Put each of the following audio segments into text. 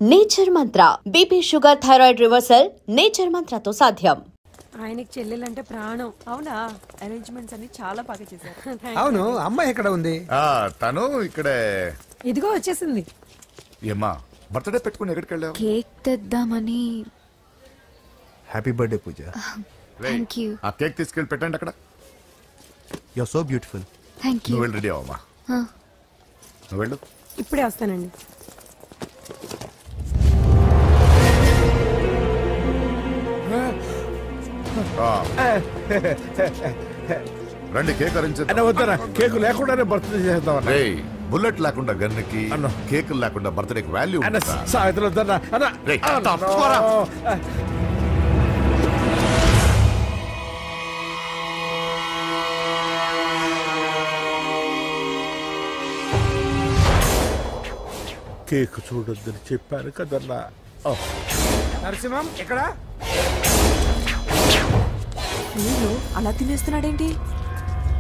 Nature Mantra BP sugar thyroid reversal nature మంత్రతో సాధ్యం. ఆయనకి చెల్లెలంటే ప్రాణం. అవునా? అరేంజ్మెంట్స్ అన్ని చాలా బాగా చేశారు. అవును, అమ్మాయి ఎక్కడ ఉంది? తను ఇక్కడే. ఇదిగో వచ్చేసింది. ఏమ్మా బర్త్డే పెట్టుకుని ఎక్కడికి వెళ్ళావు? కేక్ తెద్దామని. Happy birthday Pooja. Thank you. ఆ కేక్ తీసుకెళ్ళి పెట్టండి అక్కడ. You are so beautiful. Thank you. నువ్వు వెళ్ళి రెడీ అవమ్మా. నువ్వు వెళ్ళు. ఇప్పుడే వస్తానండి. రండి కేక్ అరేంజ్. వద్దరా, కేక్ లేకుండానే బర్త్డే చేద్దాం. బుల్లెట్ లేకుండా గన్నుకి, కేక్ లేకుండా బర్త్డేకి వాల్యూ. కేక్ చూడొద్దని చెప్పాను కదన్నా. నరసింహం ఎక్కడ? అలా తినేస్తున్నాడేంటి?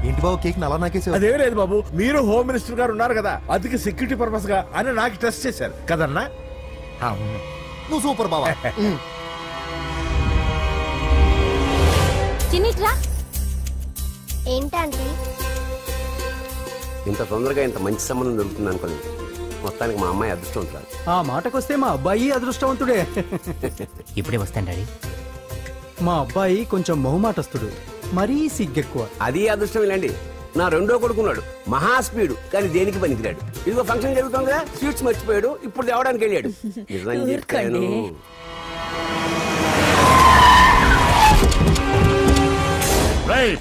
ఏంటి బాబు కేక్ అలా నాకేసి? అదే లేదు బాబు, మీరు హోమ్ మినిస్టర్ గారు ఉన్నారు కదా, అందుకే సెక్యూరిటీ పర్పస్ గా అని నాకు టెస్ట్ చేశారు కదన్నా. నువ్వు సూపర్ బాబా. ఏంటంటే ఇంత తొందరగా ఇంత మంచి సంబంధం దొరుకుతుంది అనుకోలేదు. మొత్తానికి మా అమ్మాయి అదృష్టవంతురాలు. ఆ మాటకొస్తే మా అబ్బాయి అదృష్టవంతుడే. ఇప్పుడే వస్తాను డాడీ. మా అబ్బాయి కొంచెం మొహమాటస్తుడు, మరీ సిగ్గెక్కువ. అది అదృష్టం ఇలాండి. నా రెండో కొడుకున్నాడు, మహా స్పీడు, కానీ దేనికి పనికిరాడు. ఇదిగో ఫంక్షన్ జరుగుతుంది కదా, స్వీట్స్ మర్చిపోయాడు, ఇప్పుడు తేవడానికి వెళ్ళాడు. నిజం చెప్పాను.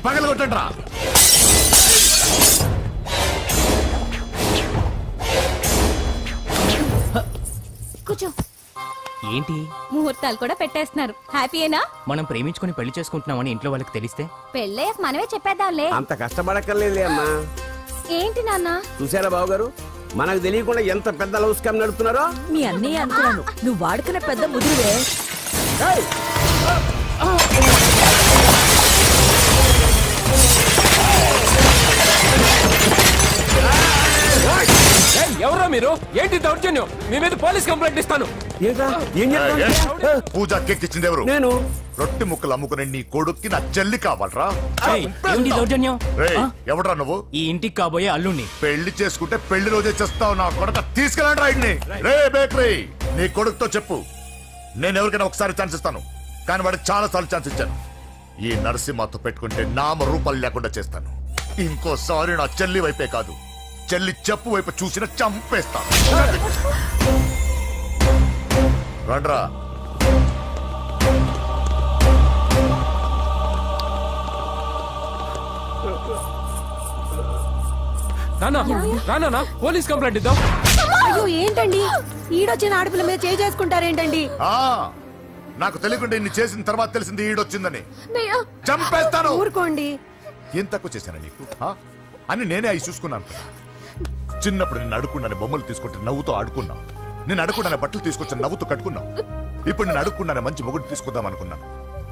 పగల కొట్టండి రా. కూర్చో. ఏంటి ముహూర్తాలు కూడా పెట్టేస్తున్నారు. హ్యాపీయేనా? మనం ప్రేమించుకుని పెళ్లి చేసుకుంటున్నామని ఇంట్లో వాళ్ళకి తెలిస్తే పెళ్ళేసి మనమే చెప్పేద్దాంలే. అంత కష్టపడక్కర్లేదులే అమ్మా. ఏంటి నాన్న? చూసారా బాబు గారు, మనకు తెలియకుండా ఎంత పెద్ద లవ్ స్కామ్ నడుపుతున్నారో. మీ అన్నయ్య అనుకున్నాను, నువ్వు వాడుకునే పెద్ద ముదురువే. ఎవరో మీరు? ఏంటి దౌర్జన్యం? మీ మీద పోలీస్ కంప్లైంట్ ఇస్తాను. పూజ కేక్ ఇచ్చింది ఎవరు? నేను. రొట్టె ముక్కలు అమ్ముకునే నీ కొడుక్కి నా చెల్లి కావాలరా? ఏంటి దౌర్జన్యం? ఎవడ్రా నువ్వు? ఈ ఇంటికి కాబోయే అల్లుణ్ణి. పెళ్లి చేసుకుంటే పెళ్లి రోజే చేస్తావు నా కొడుక. తీసుకెళ్ళండి రాయిడ్ని. రే బేకరీ, నీ కొడుకుతో చెప్పు, నేను ఎవరికైనా ఒకసారి ఛాన్స్ ఇస్తాను, కానీ వాడికి చాలా సార్లు ఛాన్స్ ఇచ్చాను. ఈ నరసింహతో పెట్టుకుంటే నామ రూపాలు లేకుండా చేస్తాను. ఇంకోసారి నా చెల్లి వైపే కాదు, చెల్లి చెప్పు వైపు చూసిన చంపేస్తా. రండ్రా. నానా పోలీస్ కంప్లైంట్ ఇద్దాం. అయ్యో ఏంటండి, ఈడొచ్చిన ఆడపిల్ల మీద చేసుకుంటారేంటండి? నాకు తెలియకుండా ఇన్ని చేసిన తర్వాత తెలిసింది ఈడొచ్చిందని. చంపేస్తాను. ఊరుకోండి. ఏం తక్కువ చేశాను నీకు అని నేనే అవి చూసుకున్నాను. చిన్నప్పుడు నేను అడుక్కున్నాను బొమ్మలు తీసుకుంటే నవ్వుతో ఆడుకున్నావు. నేను అడుక్కున్నాను బట్టలు తీసుకొచ్చి నవ్వుతో కట్టుకున్నావు. ఇప్పుడు నేను అడుక్కున్నాను మంచి మొగుడు తీసుకుందాం అనుకున్నాను.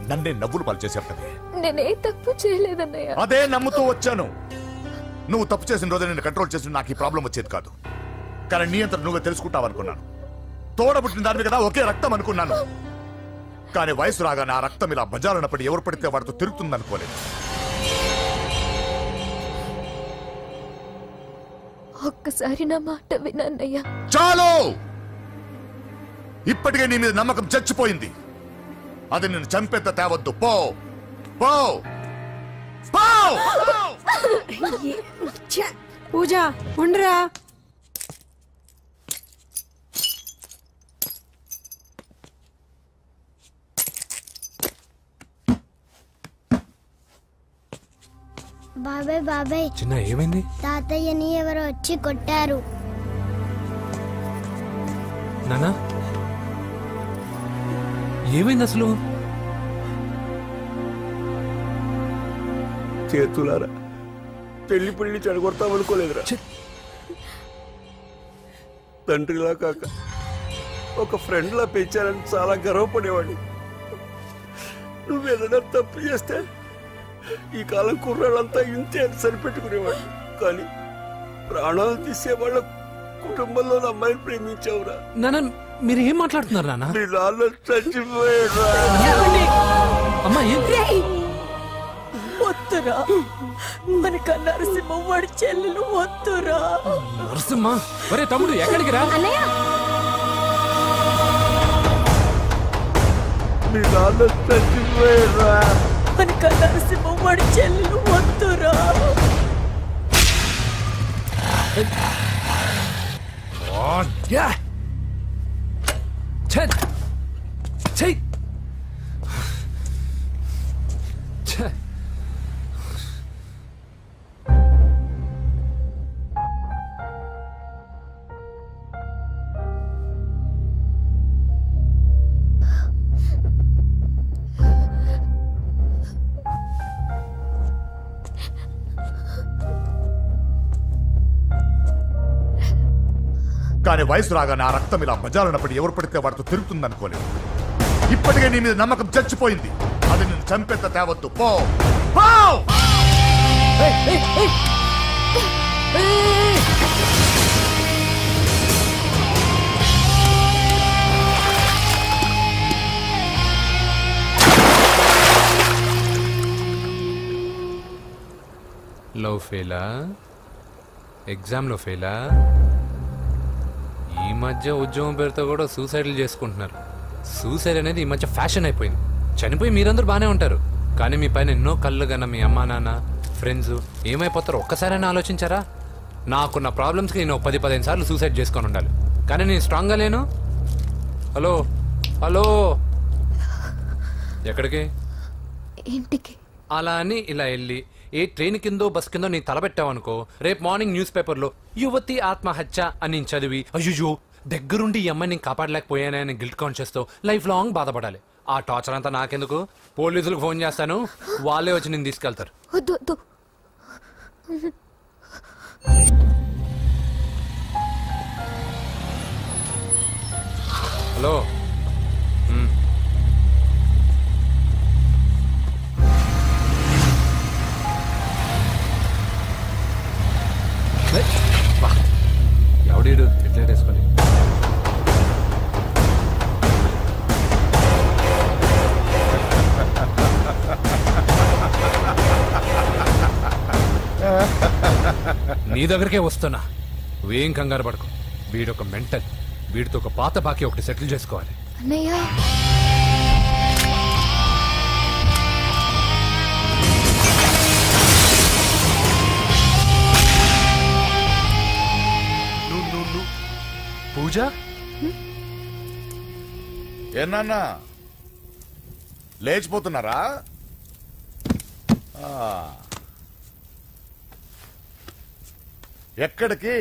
నన్నే నవ్వులు పాలు చేశారు కదా. నేనే తప్పు చేయలేదన్నయ్య. అదే నమ్ముతూ వచ్చాను. నువ్వు తప్పు చేసిన రోజు నేను కంట్రోల్ చేసిన నాకు ఈ ప్రాబ్లం వచ్చేది కాదు. కానీ నీ అంతా నువ్వే తెలుసుకుంటావు అనుకున్నాను. తోడబుట్టిన దాని కదా ఒకే రక్తం అనుకున్నాను. కానీ వయసు రాగానే ఆ రక్తం ఇలా బజారునప్పుడు ఎవరు పడితే వాడితో తిరుగుతుంది అనుకోలేదు. ఒక్కసారి నా మాట వినన్నయ్య. చాలు, ఇప్పటికే నీ మీద నమ్మకం చచ్చిపోయింది. అది నేను చంపేత తేవద్దు. పో పో పో. పూజ ఉండరా. బాబాయ్ బాబాయ్, చిన్న ఏమైంది? తాతయ్యని ఎవరో వచ్చి కొట్టారు. నానా ఏమైంది అసలు? చేతులారా పెళ్లి పెళ్లి చెడగొడతాం అనుకోలేదురా. తండ్రిలా కాక ఒక ఫ్రెండ్ లా పెంచారని చాలా గర్వపడేవాడిని. నువ్వేదైనా తప్పు చేస్తే ఈ కాలం కుర్రాళ్ళంతా ఇంతే అని సరిపెట్టుకునేవాడు. కానీ ప్రాణాలు తీసే వాళ్ళ కుటుంబంలో అమ్మాయిని ప్రేమించావురా. మీరు ఏం మాట్లాడుతున్నారు నాన్న? మీ నాన్న చచ్చిపోయాడు. అమ్మా వద్దురా, మనక నరసింహ వాడి చెల్లెలు వద్దురా. నరసింహ, ఒరే తమ్ముడు ఎక్కడికి రా? మీ నాన్న చచ్చిపోయాడు. మనక నరసింహ వాడి చెల్లెలు వద్దురా. కానీ వయసు రాగానే ఆ రక్తం ఇలా బజారున్నప్పుడు ఎవరు పడితే వాడితో తిరుగుతుందనుకోలేదు. ఇప్పటికే నీ మీద నమ్మకం చచ్చిపోయింది. అది నేను చంపేంత తేవద్దు. పో పో. లవ్ ఫెయిలా? ఎగ్జామ్లో ఫెయిలా? ఈ మధ్య ఉద్యోగం పేరుతో కూడా సూసైడ్లు చేసుకుంటున్నారు. సూసైడ్ అనేది ఈ మధ్య ఫ్యాషన్ అయిపోయింది. చనిపోయి మీరందరూ బాగానే ఉంటారు, కానీ మీ పైన ఎన్నో కళ్ళు కన్నా మీ అమ్మా నాన్న ఫ్రెండ్స్ ఏమైపోతారో ఒక్కసారైనా ఆలోచించారా? నాకున్న ప్రాబ్లమ్స్కి నేను 10-15 సార్లు సూసైడ్ చేసుకొని ఉండాలి, కానీ నేను స్ట్రాంగ్గా లేను. హలో హలో, ఎక్కడికి? ఇంటికి. అలా అని ఇలా వెళ్ళి ఏ ట్రైన్ కిందో బస్ కిందో నీ తలపెట్టావనుకో, రేపు మార్నింగ్ న్యూస్ పేపర్లో యువతి ఆత్మహత్య అని నేను చదివి అయ్యో దగ్గరుండి ఈ అమ్మాయి నేను కాపాడలేకపోయానని గిల్ట్ కాన్షియస్ తో లైఫ్ లాంగ్ బాధపడాలి. ఆ టార్చర్ అంతా నాకెందుకు? పోలీసులకు ఫోన్ చేస్తాను, వాళ్ళే వచ్చి నేను తీసుకెళ్తారు. హలో, ఎవడీడు ఎట్లా వేసుకొని నీ దగ్గరికే వస్తున్నా. నువ్వేం కంగారు పడకు. వీడొక మెంటల్. వీడితో ఒక పాత బాకీ ఒకటి సెటిల్ చేసుకోవాలి. పూజ ఏనా లేచిపోతున్నారా? ఎక్కడికి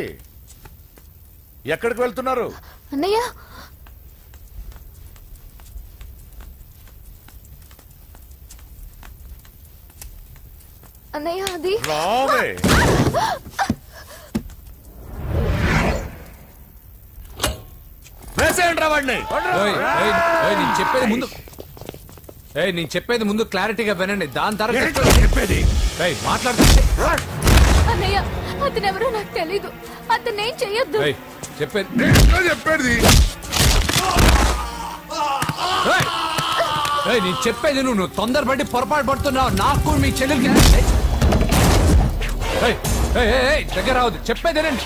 ఎక్కడికి వెళ్తున్నారు? అన్నయ్య, అన్నయ్య అది రావే. నేను చెప్పేది ముందు క్లారిటీగా వినండి, దాని తర్వాత చెప్పేది మాట్లాడుతుంది. అన్నయ్య, అతనెవరో నాకు తెలీదు. అతనేం చెయ్యొద్దు. చెప్పేది నేను చెప్పేది నువ్వు తొందరపడి పొరపాటు పడుతున్నావు. నాకు మీ చెల్లెలకి దగ్గర రావద్దు. చెప్పేదేనండి.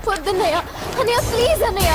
వద్దన్నయ్య. అన్నయ్య ప్లీజ్ అన్నయ్య.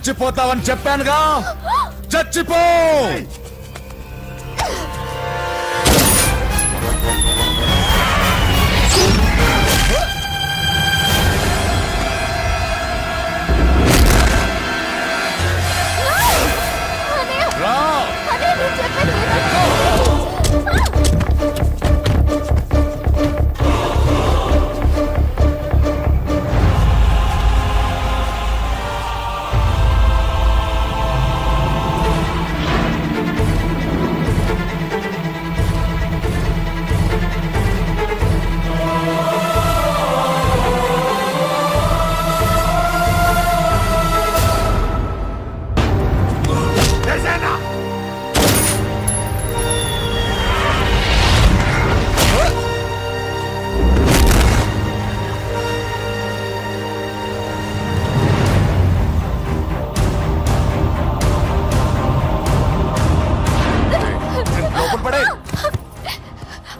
చచ్చిపోతావని చెప్పానుగా, చచ్చిపో.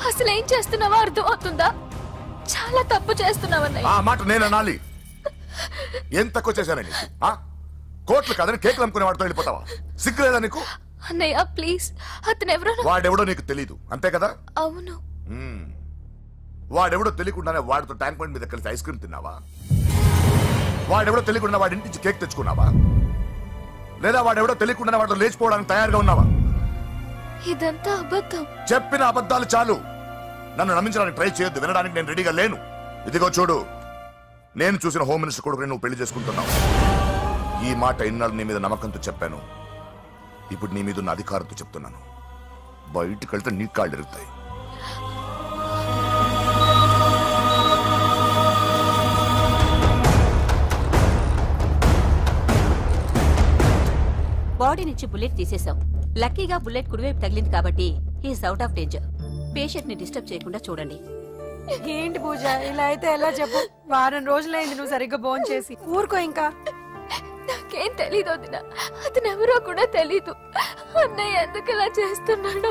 అసలు ఏం చేస్తున్నావో అర్థం అవుతుందా? చాలా తప్పు చేస్తున్నావన్నయ్య. ఆ మాట నేను అనాలి? ఏం తక్కువ చేశానండి? కోట్లు కదని కేకులు అమ్ముకునే వాడితో వెళ్ళిపోతావా? సిగ్గులేదా నీకు? అన్నయ్య ప్లీజ్, అతనెవరో వాడెవడో నీకు తెలీదు అంతే కదా? అవును. వాడెవడో తెలియకుండానే వాడితో ట్యాంక్ పాయింట్ మీద కలిసి ఐస్ క్రీమ్ తిన్నావా? వాడెవడో తెలియకుండా వాడి ఇంటి నుంచి కేక్ తెచ్చుకున్నావా? లేదా వాడెవడో తెలియకుండానే వాడితో లేచిపోవడానికి తయారుగా ఉన్నావా? ఇదంతా అబద్ధం. చెప్పిన అబద్ధాలు చాలు. నన్ను నమ్మించడానికి ట్రై చేయొద్దు. వినడానికి నేను రెడీగా లేను. ఇదిగో చూడు, నేను చూసిన హోమ్ మినిస్టర్ కొడుకుని నువ్వు పెళ్లి చేసుకుంటున్నావు. ఈ మాట ఇన్నాళ్ళు నీ మీద నమ్మకంతో చెప్పాను. ఇప్పుడు నీ మీద ఉన్న అధికారంతో చెప్తున్నాను. బయటికి వెళ్తే నీ కాళ్ళు ఎరుగుతాయి. బాడీ నుంచి బుల్లెట్ తీసేశాం. లక్కీగా బుల్లెట్ కుడివైపు తగిలింది కాబట్టి he's out of danger. Patient ని డిస్టర్బ్ చేయకుండా చూడండి. ఏంటి పూజ, ఇలా అయితే ఎలా చెప్పు? వారం రోజులైంది నువ్వు సరిగ్గా భోజనం చేసి. ఊరుకో ఇంకా. నాకేం తెలీదు వదిన, అతనెవరో కూడా తెలీదు. అన్నయ్య ఎందుకు ఇలా చేస్తున్నాడు?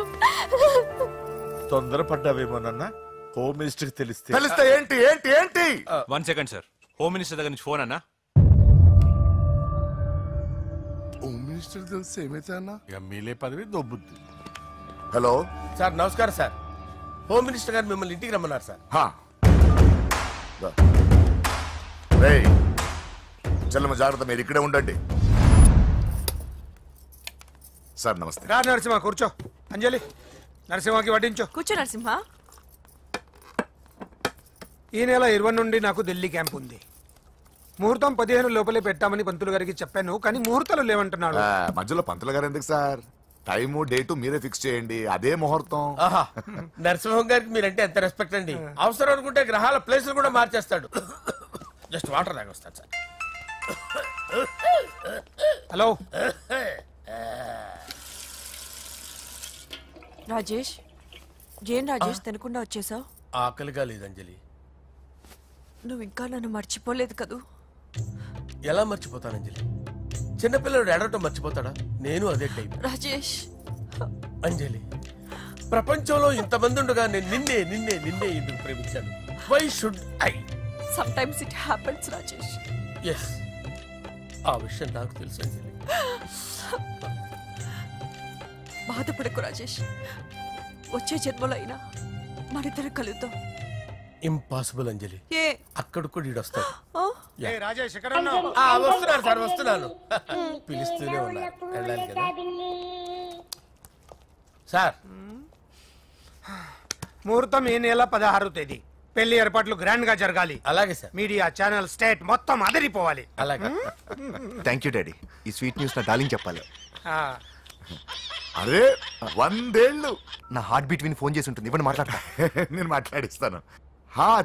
తొందరపడ్డావేమోనన్నా. హోమ్ మినిస్టర్ కి తెలిస్తే ఏంటి ఏంటి ఏంటి? 1 సెకండ్ సార్, హోమ్ మినిస్టర్ దగ్గర నుంచి ఫోన్ అన్నా. హోమ్ మినిస్టర్ తెలిస్తే ఏమైతే అన్నా ఎమ్మెల్యే పదవి దొబ్బుద్ది. హలో సార్, నమస్కారం సార్. హోమ్ మినిస్టర్ గారు మిమ్మల్ని ఇంటికి రమ్మన్నారు సార్. చెల్లమ్మ జాగ్రత్త, మీరు ఇక్కడే ఉండండి. సార్ నమస్తే. నరసింహ కూర్చో. అంజలి, నరసింహకి వడ్డించు. కూర్చో నరసింహ. ఈ నెల 20 నుండి నాకు ఢిల్లీ క్యాంప్ ఉంది. ముహూర్తం 15 లోపలే పెట్టామని పంతులు గారికి చెప్పాను, కానీ ముహూర్తాలు లేవంటున్నాడు. మధ్యలో పంతులు గారు ఎందుకు సార్? టైము డేటు మీరే ఫిక్స్ చేయండి, అదే ముహూర్తం. నరసింహం గారికి మీరంటే ఎంత రెస్పెక్ట్ అండి. అవసరం అనుకుంటే గ్రహాల ప్లేసులు కూడా మార్చేస్తాడు. జస్ట్ వాటర్ తాగొస్తాడు సార్. హలో రాజేష్, ఏం రాజేష్ తినకుండా వచ్చేసావు? ఆకలిగా లేదు అంజలి. నువ్వు ఇంకా నన్ను మర్చిపోలేదు కదూ? ఎలా మర్చిపోతాను అంజలి? చిన్నపిల్లడు ఎడటం మర్చిపోతాడా? నేను అదే టైప్. రాజేష్, అంజలి, ప్రపంచంలో ఇంతమంది ఉండగా నేను నిన్నే నిన్నే నిన్నే ఎందుకు ప్రేమించాను? Why should I? Sometimes it happens Rajesh. Yes, ఆ విషయం నాకు తెలుసు అంజలి. బాధపడకు రాజేష్, వచ్చే జన్మలో అయినా మనిద్దరు కలుద్దాం. ఇంపాసిబుల్ అంజలి. అక్కడ కూడా ఈడొస్తాడు. వస్తున్నాను సార్, వస్తున్నాను. పిలుస్తూనే ఉన్నారు, వెళ్ళాలి కదా సార్. ముహూర్తం ఈ నెల 16వ తేదీ. పెళ్లి ఏర్పాట్లు గ్రాండ్ గా జరగాలి. అలాగే సార్. మీడియా ఛానల్ స్టేట్ మొత్తం అదిరిపోవాలి. అలాగే. Thank you daddy. ఈ స్వీట్ న్యూస్ నా డార్లింగ్ చెప్పాలి. అరే 100 ఏళ్ళు. నా హార్ట్ బీట్ విని ఫోన్ చేసి ఉంటుంది. ఇవ్వండి మాట్లాడతా. నేను మాట్లాడిస్తాను.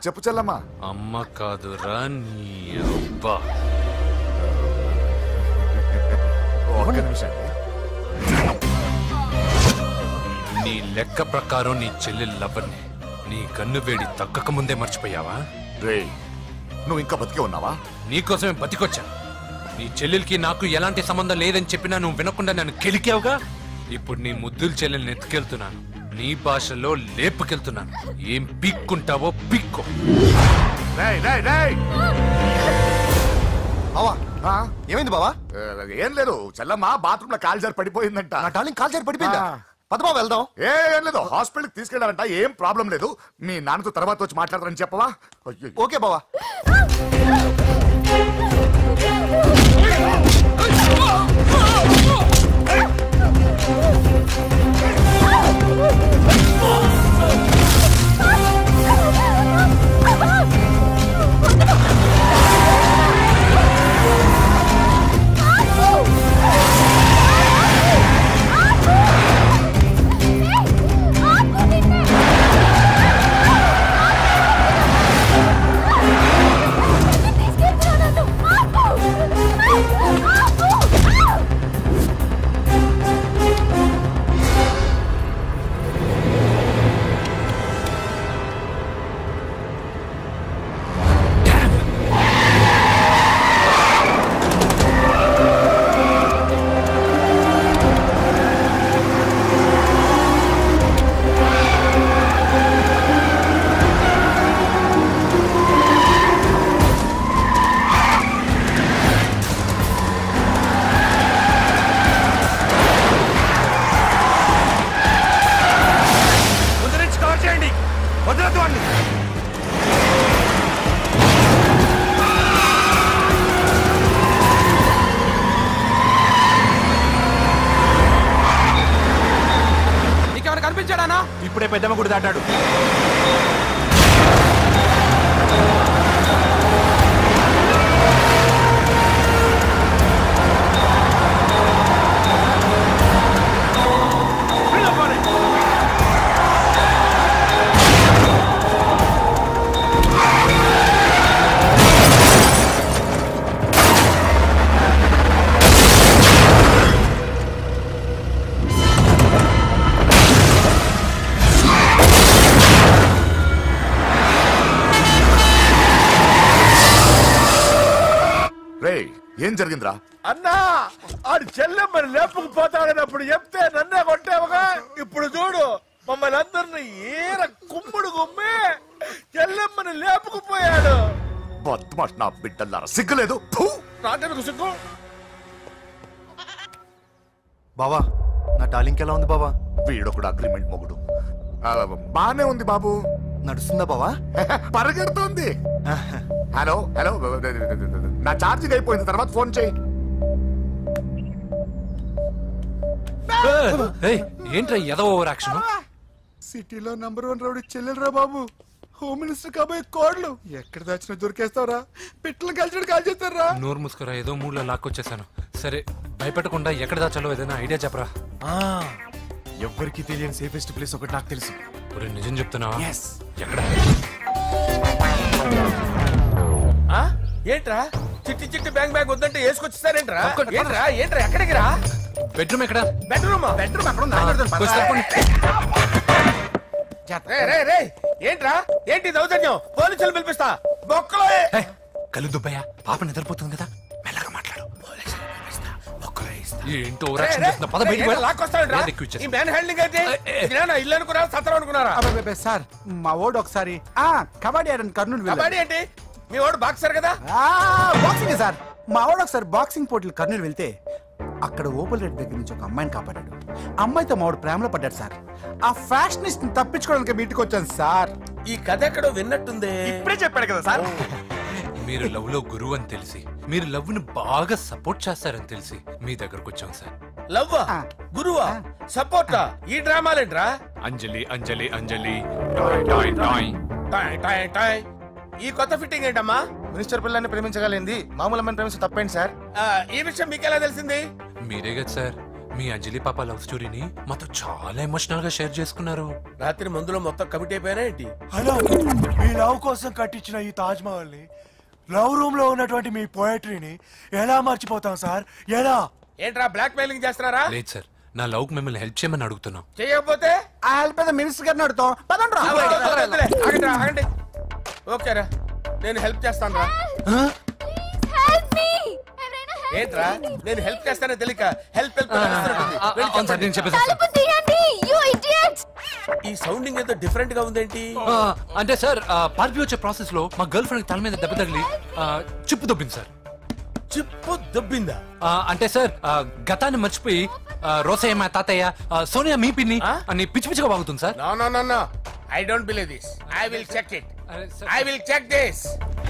చెప్పు చెల్లమ్మా. అమ్మ కాదురా నీ అబ్బా. ఒక్క నిమిషం. నీ లెక్క ప్రకారం నీ చెల్లెలు లవ్వర్ని నీ కన్ను వేడి తగ్గక ముందే మర్చిపోయావా? రే, నువ్వు ఇంకా బతికే ఉన్నావా? నీకోసమే బతికొచ్చా. నీ చెల్లెలకి నాకు ఎలాంటి సంబంధం లేదని చెప్పినా నువ్వు వినకుండా నన్ను కెలికావుగా. ఇప్పుడు నీ ముద్దుల చెల్లెల్ని ఎత్తుకెళ్తున్నాను, నీ భాషలో లేపుకెళ్తున్నాను. ఏం పీక్కుంటావో పీక్కో. అవా ఏమైంది బావా? ఏం లేదు, చెల్లమ్మ బాత్రూమ్ లో కాలు జారి పడిపోయిందంట. నా డార్లింగ్ కాలు జారి పడిపోయిందా? పద బావ వెళ్దాం. ఏం లేదు, హాస్పిటల్కి తీసుకెళ్ళారంట. ఏం ప్రాబ్లం లేదు. మీ నాన్నతో తర్వాత వచ్చి మాట్లాడతారని చెప్పవా? ఓకే బావా. ఇప్పుడే పెద్దమ్మ గుడి దాటాడు. ఏం జరిగిందిరా? అన్నా ఆడు చెల్లెమ్మని లేపుకుపోతాడన్నప్పుడు చెప్తే నన్నే కొట్టావుగా. ఇప్పుడు చూడు మమ్మల్ని అందరిని ఏర కుమ్ముడు గుమ్మి చెల్లెమ్మని లేపుకుపోయాడు. బద్మాష్ నా బిడ్డల్లారా, సిగ్గులేదు? నాకెందుకు సిగ్గు? బావా నా డార్లింగ్ ఎలా ఉంది బావా? వీడొకడు అగ్రిమెంట్ మొగుడు. బానే ఉంది బాబు. నడుస్తుందా బావా? పరిగెడుతుంది. హలో హలో, నా ఛార్జింగ్ అయిపోయింది, తర్వాత ఫోన్ చేయి. ఏంట్రా ఏదో ఓవర్ యాక్షన్? సిటీలో #1 రౌడీ చెల్లెలరా బాబు. హోమ్ మినిస్టర్ కాబోయే కోడ్లు ఎక్కడ దాచినా దొరికేస్తావరా? పిట్టలు కలిసి కాల్ చేస్తారా? నోరు ముసుకురా, ఏదో మూడ్లో లాక్కొచ్చేసాను. సరే భయపెట్టకుండా ఎక్కడ దాచాలో ఏదైనా ఐడియా చెప్పరా. ఎవ్వరికి తెలియని సేఫెస్ట్ ప్లేస్ ఒకటి నాకు తెలుసు. నిజం చెప్తున్నా? ఎక్కడ? ఏంట్రా చిట్టి చిట్టి బ్యాంగ్ బ్యాగ్ వద్దంటే వేసుకొచ్చేసారేంట్రా? ఏంట్రా ఏంట్రా ఎక్కడికి రా? బెడ్రూమ్ ఎక్కడ? బెడ్రూమ్ ఏంట్రా ఏంటి దౌర్జన్యం? పోలీసులు పిలిపిస్తా. బొక్కలో కళ్ళు దుబ్బయ్యా, పాప నిద్రపోతుంది కదా, మెల్లగా మాట్లాడు. ఏంటో ఓవర్ యాక్షన్ చేస్తున్నా, పద బయటికి వెళ్ళు. లాక్కొస్తాడు ఈ మ్యాన్ హ్యాండింగ్ అయితే ఇల్లు అనుకున్నారా సత్రం అనుకున్నారా? సార్ మా ఓడు ఒకసారి కబడ్డీ ఆడని కర్నూలు కబడ్డీ ఏంటి? మీ వాడు బాక్సర్ కదా? Boxing sir. మా వాడు ఒకసారి బాక్సింగ్ పోటీలు కర్నూలు వెళ్తే అక్కడ ఓపెల్ రెడ్డి దగ్గర నుంచి ఒక అమ్మాయిని కాపాడాడు. అమ్మాయితో మా వాడు ప్రేమలో పడ్డాడు సార్. ఆ ఫ్యాషనిస్ట్ తప్పించుకోవడానికి మీ ఇంటికి వచ్చాను సార్. ఈ కథ ఎక్కడో విన్నట్టుంది. ఇప్పుడే చెప్పాడు కదా సార్. మీరు లవ్ లో గురువు అని తెలిసి, మీరు లవ్ ను బాగా సపోర్ట్ చేస్తారని తెలిసి మీ దగ్గరకు వచ్చాం సార్. లవ్వా గురువా సపోర్టా? ఈ డ్రామాలేంట్రా? Anjali Anjali Anjali toy toy toy toy toy toy. ఈ కొత్త ఫిట్టింగ్ ఏంటమ్మా? మినిస్టర్ పిల్లని ప్రేమించగలిగింది మామూలు అమ్మని ప్రేమించి తప్పేంటి సార్? ఈ విషయం మీకెలా తెలిసింది? మీరే కదా సార్ మీ అంజలి పాప లవ్ స్టోరీని మాతో చాలా ఎమోషనల్ గా షేర్ చేసుకున్నారు. రాత్రి మందులో మొత్తం కమిట్ అయిపోయినా ఏంటి? హలో, మీ లవ్ కోసం కట్టించిన ఈ తాజ్ మహల్ ని, లవ్ రూమ్ లో ఉన్నటువంటి మీ పోయట్రీని ఎలా మర్చిపోతాం సార్? ఎలా? ఏంట్రా బ్లాక్ మెయిలింగ్ చేస్తున్నారా? లేదు సార్, నా లవ్ కు మిమ్మల్ని హెల్ప్ చేయమని అడుగుతున్నాం. చేయకపోతే ఆ హెల్ప్ అయితే మినిస్టర్ గారిని అడుగుతాం. ఆగండి. ఓకేరా, నేను హెల్ప్ చేస్తాను రా. ఏంట్రా నేను హెల్ప్ చేస్తానే తెలియక హెల్ప్ ఈ సౌండింగ్ ఏదో డిఫరెంట్ గా ఉందేంటి? అంటే సార్ పార్టీ వచ్చే ప్రాసెస్ లో మా గర్ల్ ఫ్రెండ్ తల మీద దెబ్బ తగిలి చిప్పు దొబ్బింది సార్. చిప్పు దొబ్బిందా? అంటే సార్ గతాన్ని మర్చిపోయి రోసయ్య మా తాతయ్య సోనియా మీ పిన్ని అని పిచ్చి పిచ్చిగా బాగుతుంది sir. No I don't believe this. I will check it. I will check this.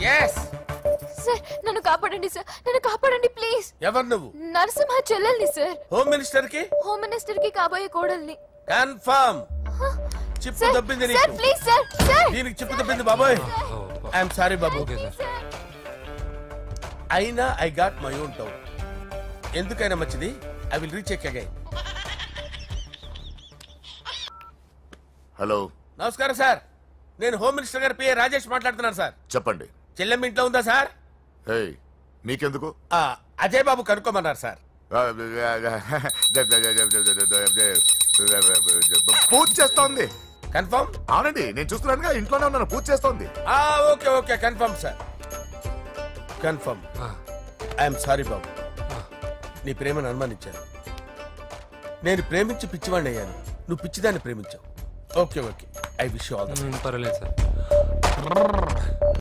yes sir నన్ను కాపాడండి సార్, నన్ను కాపాడండి ప్లీజ్. ఎవరు నువ్వు? నరసింహ చెల్లెల్ని సార్. హోమ్ మినిస్టర్ కి కాబోయే కోడల్ని. కన్ఫర్మ్. చిప్పు దొబ్బింది నీకు. Sir please sir. సార్ దీనికి చిప్పు దొబ్బింది బాబోయ్. ఐఎమ్ సారీ బాబు. అయినా I got my own town. ఎందుకైనా మంచిది. I will recheck again. Hello, నమస్కారం సార్. నేను హోమ్ మినిస్టర్ గారి పిఏ రాజేష్ మాట్లాడుతున్నాను సార్. చెప్పండి. చెల్లెమ్మ ఇంట్లో ఉందా సార్? మీకెందుకు? అజయ్ బాబు కనుక్కోమన్నారు సార్. పూజ చేస్తోంది. కన్ఫర్మ్? అవునండి, నేను చూస్తున్నానుగా, ఇంట్లోనే ఉన్నాను. పూజ చేస్తోంది. Okay okay confirm sir. Confirm. I'm sorry బాబు, నీ ప్రేమను అనుమానించాను. నేను ప్రేమించి పిచ్చివాడిని అయ్యాను. నువ్వు పిచ్చిదాన్ని ప్రేమించావు. Okay okay, I wish you all the best. పర్వాలేదు సార్.